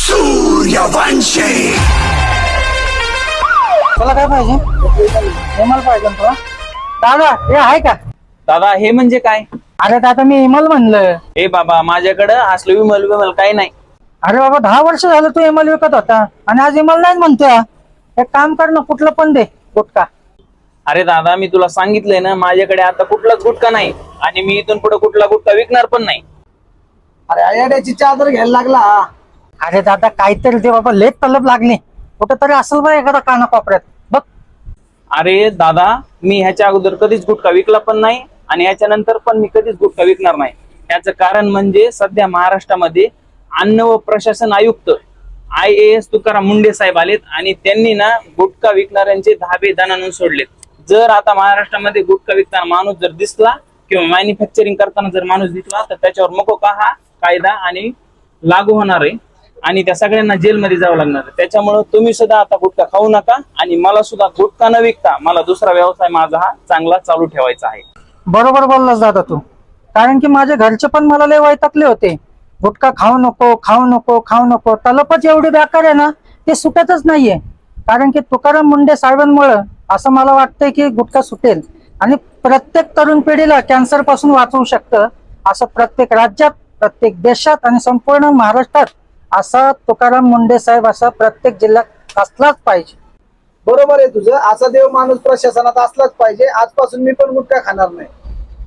सूर्यवंशी. तुला काय पाहिजे? विमल पाहिजे तुला? दादा हे आहे का? दादा हे म्हणजे काय? अरे दादा मी विमल म्हणलं. ए बाबा माझ्याकडे असलं विमल काही नाही. अरे बाबा 10 वर्ष झालं तू विमल विकत होता आणि आज विमल नाही म्हणतोय. एक काम कर ना, कुठलं पण दे गुटखा. अरे दादा मी तुला सांगितलंय ना, माझ्याकडे आता कुठलाच गुटखा नाही आणि मी इथून पुढे कुठला गुटखा विकणार पण नाही. अरे आयाड्याची चादर घ्यायला लागला. अरे दादा काहीतरी दे बाबा, लेट तलब लागली. कुठेतरी असेल बा एखादा काना कोपऱ्यात बघ. अरे दादा मी ह्याच्या अगोदर कधीच गुटखा विकला पण नाही आणि ह्याच्या नंतर पण मी कधीच गुटखा विकणार नाही. याचं कारण म्हणजे सध्या महाराष्ट्रामध्ये अन्न व प्रशासन आयुक्त IAS तुकाराम मुंडे साहेब आलेत आणि त्यांनी ना गुटखा विकणाऱ्यांचे धाबे दणानून सोडलेत. जर आता महाराष्ट्रामध्ये गुटखा विकताना माणूस जर दिसला किंवा मॅन्युफॅक्चरिंग करताना जर माणूस दिसला तर त्याच्यावर मकोका हा कायदा आणि लागू होणार आहे आणि त्या सगळ्यांना जेलमध्ये जावं लागणार आहे. त्याच्यामुळे तुम्ही सुद्धा आता गुटखा खाऊ नका आणि मला सुद्धा गुटखा न विकता मला दुसरा व्यवसाय माझा हा चांगला चालू ठेवायचा आहे. बरोबर बोललास दादा तू, कारण की माझे घरचे पण मला लय वैतागले होते. गुटखा खाऊ नको खाऊ नको खाऊ नको. तलपच एवढी बेकार आहे ना, ते सुटतच नाहीये. कारण की तुकाराम मुंडे साहेबांमुळे असं मला वाटतंय की गुटखा सुटेल आणि प्रत्येक तरुण पिढीला कॅन्सर पासून वाचवू शकतं. असं प्रत्येक राज्यात, प्रत्येक देशात आणि संपूर्ण महाराष्ट्रात असा तुकाराम मुंडे साहेब असा प्रत्येक जिल्ह्यात असलाच पाहिजे. बरोबर आहे तुझं. असा देव माणूस प्रशासनात असलाच पाहिजे. आजपासून मी पण गुटखा खाणार नाही.